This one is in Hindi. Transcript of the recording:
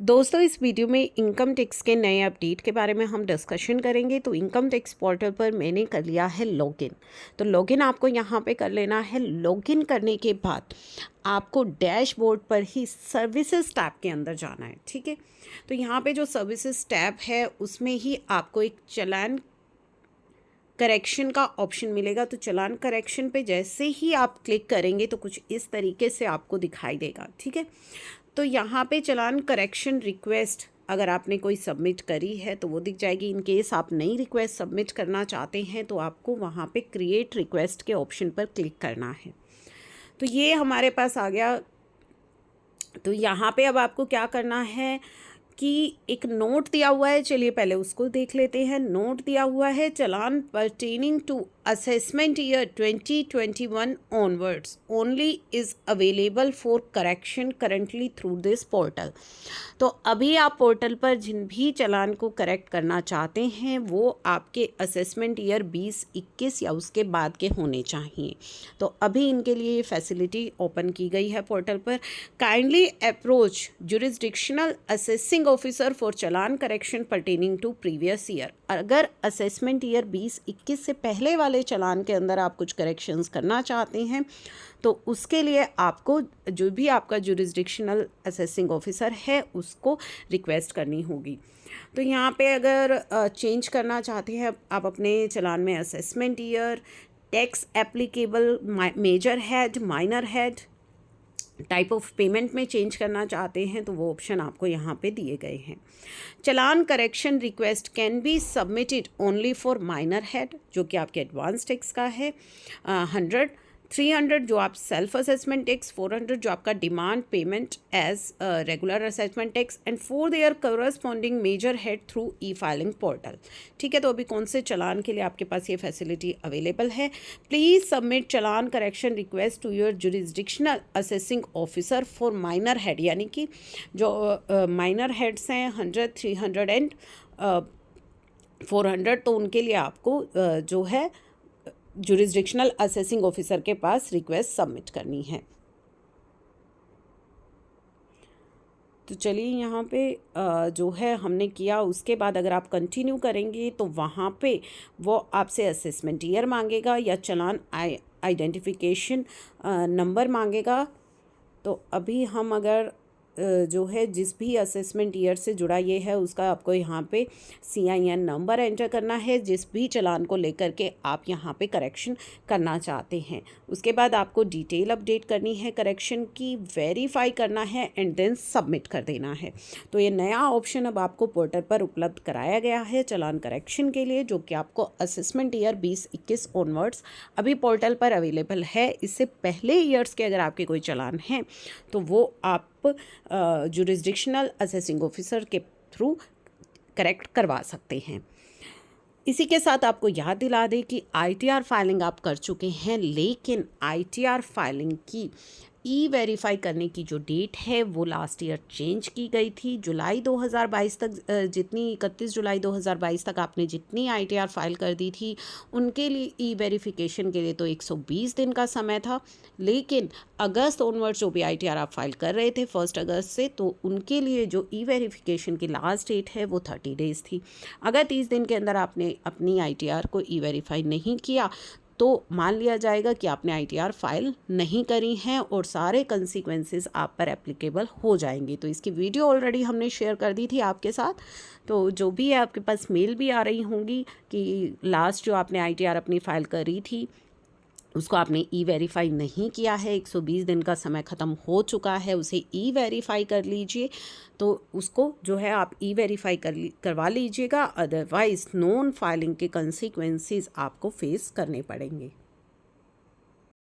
दोस्तों, इस वीडियो में इनकम टैक्स के नए अपडेट के बारे में हम डिस्कशन करेंगे। तो इनकम टैक्स पोर्टल पर मैंने कर लिया है लॉगिन। तो लॉगिन आपको यहाँ पे कर लेना है। लॉगिन करने के बाद आपको डैशबोर्ड पर ही सर्विसेज टैब के अंदर जाना है। ठीक है, तो यहाँ पे जो सर्विसेज टैब है उसमें ही आपको एक चालान करेक्शन का ऑप्शन मिलेगा। तो चालान करेक्शन पे जैसे ही आप क्लिक करेंगे तो कुछ इस तरीके से आपको दिखाई देगा। ठीक है, तो यहाँ पे चालान करेक्शन रिक्वेस्ट अगर आपने कोई सबमिट करी है तो वो दिख जाएगी। इन केस आप नई रिक्वेस्ट सबमिट करना चाहते हैं तो आपको वहाँ पे क्रिएट रिक्वेस्ट के ऑप्शन पर क्लिक करना है। तो ये हमारे पास आ गया। तो यहाँ पे अब आपको क्या करना है कि एक नोट दिया हुआ है, चलिए पहले उसको देख लेते हैं। नोट दिया हुआ है, challan pertaining to assessment year 2021 onwards only is available for correction currently through this portal. तो अभी आप पोर्टल पर जिन भी चालान को करेक्ट करना चाहते हैं वो आपके असेसमेंट ईयर 2021 या उसके बाद के होने चाहिए। तो अभी इनके लिए ये फैसिलिटी ओपन की गई है पोर्टल पर। Kindly approach jurisdictional assessing officer for challan correction pertaining to previous year. अगर असेसमेंट ईयर 2021 से पहले वाले चालान के अंदर आप कुछ करेक्शंस करना चाहते हैं तो उसके लिए आपको जो भी आपका जुरिस्डिक्शनल असेसिंग ऑफिसर है उसको रिक्वेस्ट करनी होगी। तो यहाँ पे अगर चेंज करना चाहते हैं आप अपने चालान में assessment year, tax applicable, major head, minor head, type of payment में चेंज करना चाहते हैं तो वो ऑप्शन आपको यहाँ पे दिए गए हैं। Challan correction request can be submitted only for minor head जो कि आपके एडवांस टैक्स का है, 100, 300 जो आप सेल्फ असेसमेंट टैक्स, 400 जो आपका demand payment as regular assessment tax, and for their corresponding major head through e filing portal. ठीक है, तो अभी कौन से चालान के लिए आपके पास ये फैसिलिटी अवेलेबल है? Please submit challan correction request to your jurisdictional assessing officer for minor head, यानी कि जो माइनर हेड्स हैं 100, 300 एंड 400, तो उनके लिए आपको जो है जुरिस्डिक्शनल असेसिंग ऑफिसर के पास रिक्वेस्ट सबमिट करनी है। तो चलिए यहाँ पे जो है हमने किया, उसके बाद अगर आप कंटिन्यू करेंगे तो वहाँ पे वो आपसे असेसमेंट ईयर मांगेगा या चालान आइडेंटिफिकेशन नंबर मांगेगा। तो अभी हम अगर जो है जिस भी असेसमेंट ईयर से जुड़ा ये है उसका आपको यहाँ पे CIN नंबर एंटर करना है जिस भी चालान को लेकर के आप यहाँ पे करेक्शन करना चाहते हैं। उसके बाद आपको डिटेल अपडेट करनी है करेक्शन की, वेरीफाई करना है एंड देन सबमिट कर देना है। तो ये नया ऑप्शन अब आपको पोर्टल पर उपलब्ध कराया गया है चालान करेक्शन के लिए, जो कि आपको असेसमेंट ईयर 2021 ऑनवर्ड्स अभी पोर्टल पर अवेलेबल है। इससे पहले ईयर्स के अगर आपके कोई चालान हैं तो वो आप जुरिस्डिक्शनल असेसिंग ऑफिसर के थ्रू करेक्ट करवा सकते हैं। इसी के साथ आपको याद दिला दें कि ITR फाइलिंग आप कर चुके हैं, लेकिन ITR फाइलिंग की वेरीफाई करने की जो डेट है वो लास्ट ईयर चेंज की गई थी। जुलाई 2022 तक जितनी 31 जुलाई 2022 तक आपने जितनी ITR फाइल कर दी थी उनके लिए वेरिफिकेशन के लिए तो 120 दिन का समय था, लेकिन अगस्त ऑनवर्ड जो भी ITR आप फाइल कर रहे थे 1 अगस्त से, तो उनके लिए जो वेरिफिकेशन की लास्ट डेट है वो 30 डेज़ थी। अगर 30 दिन के अंदर आपने अपनी ITR को वेरीफाई नहीं किया तो मान लिया जाएगा कि आपने ITR फाइल नहीं करी हैं और सारे कंसीक्वेंसेस आप पर एप्लीकेबल हो जाएंगे। तो इसकी वीडियो ऑलरेडी हमने शेयर कर दी थी आपके साथ, तो जो भी है आपके पास मेल भी आ रही होंगी कि लास्ट जो आपने ITR अपनी फ़ाइल करी थी उसको आपने वेरीफाई नहीं किया है, 120 दिन का समय ख़त्म हो चुका है, उसे वेरीफाई कर लीजिए। तो उसको जो है आप वेरीफाई करवा लीजिएगा, अदरवाइज़ नॉन फाइलिंग के कंसीक्वेंसेस आपको फेस करने पड़ेंगे।